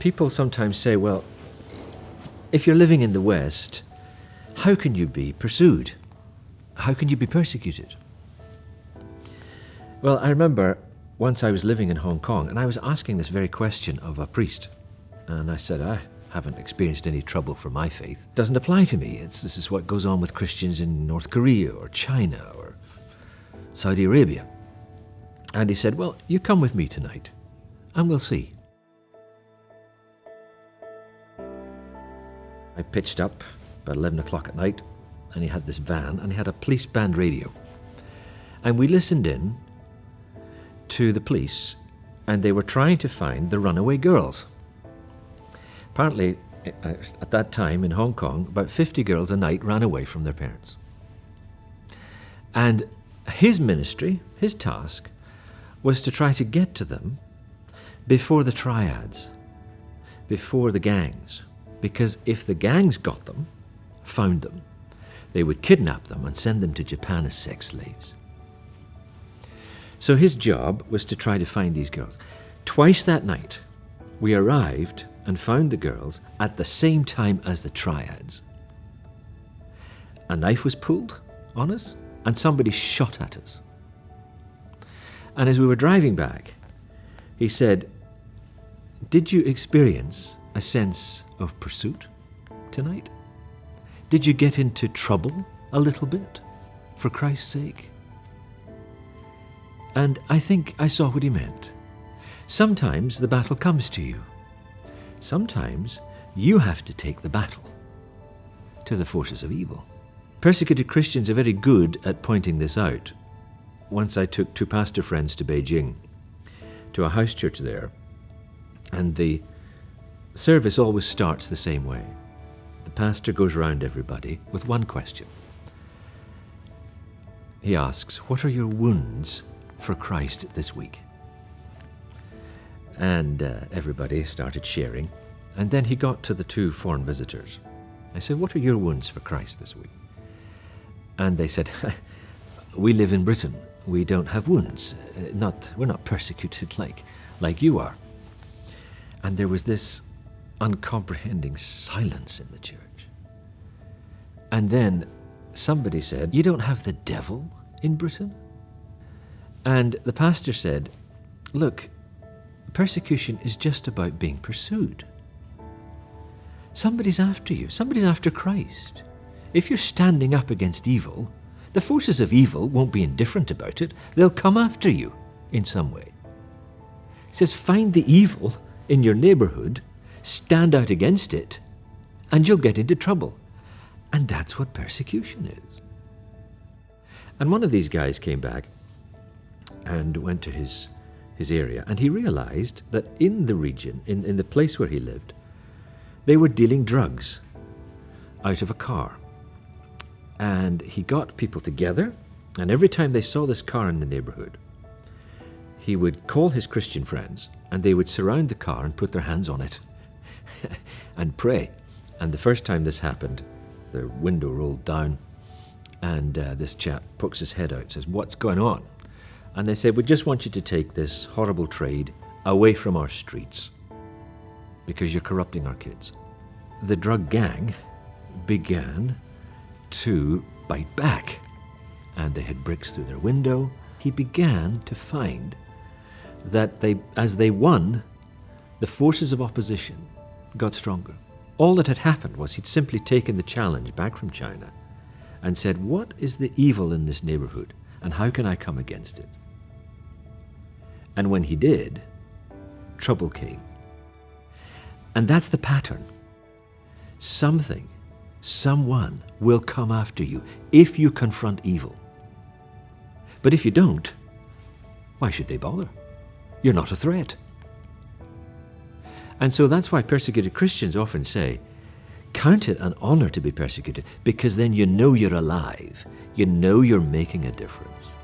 people sometimes say, well, if you're living in the West, how can you be pursued? How can you be persecuted? Well, I remember once I was living in Hong Kong and I was asking this very question of a priest. And I said, I haven't experienced any trouble for my faith. It doesn't apply to me. This is what goes on with Christians in North Korea or China or Saudi Arabia. And he said, well, you come with me tonight and we'll see. I pitched up about 11 o'clock at night and he had this van and he had a police band radio. And we listened in to the police and they were trying to find the runaway girls. Apparently, at that time in Hong Kong, about 50 girls a night ran away from their parents. And his ministry, his task, was to try to get to them before the triads, before the gangs. Because if the gangs got them, found them, they would kidnap them and send them to Japan as sex slaves. So his job was to try to find these girls. Twice that night, we arrived and found the girls at the same time as the triads. A knife was pulled on us and somebody shot at us. And as we were driving back, he said, did you experience a sense of pursuit tonight? Did you get into trouble a little bit for Christ's sake? And I think I saw what he meant. Sometimes the battle comes to you. Sometimes you have to take the battle to the forces of evil. Persecuted Christians are very good at pointing this out. Once I took two pastor friends to Beijing, to a house church there, and the service always starts the same way. The pastor goes around everybody with one question. He asks, what are your wounds for Christ this week? And everybody started sharing. And then he got to the two foreign visitors. I said, what are your wounds for Christ this week? And they said, we live in Britain. We don't have wounds. We're not persecuted like you are. And there was this uncomprehending silence in the church. And then somebody said, you don't have the devil in Britain? And the pastor said, look, persecution is just about being pursued. Somebody's after you. Somebody's after Christ. If you're standing up against evil, the forces of evil won't be indifferent about it. They'll come after you in some way. He says, find the evil in your neighborhood, stand out against it, and you'll get into trouble. And that's what persecution is. And one of these guys came back and went to his area, and he realized that in the region, in the place where he lived, they were dealing drugs out of a car. And he got people together, and every time they saw this car in the neighborhood, he would call his Christian friends, and they would surround the car and put their hands on it and pray. And the first time this happened, the window rolled down, and this chap pokes his head out and says, what's going on? And they said, we just want you to take this horrible trade away from our streets because you're corrupting our kids. The drug gang began to bite back, and they had bricks through their window. He began to find that as they won, the forces of opposition got stronger. All that had happened was he'd simply taken the challenge back from China and said, what is the evil in this neighborhood, and how can I come against it? And when he did, trouble came. And that's the pattern. Someone will come after you if you confront evil. But if you don't, why should they bother? You're not a threat. And so that's why persecuted Christians often say, count it an honor to be persecuted, because then you know you're alive. You know you're making a difference.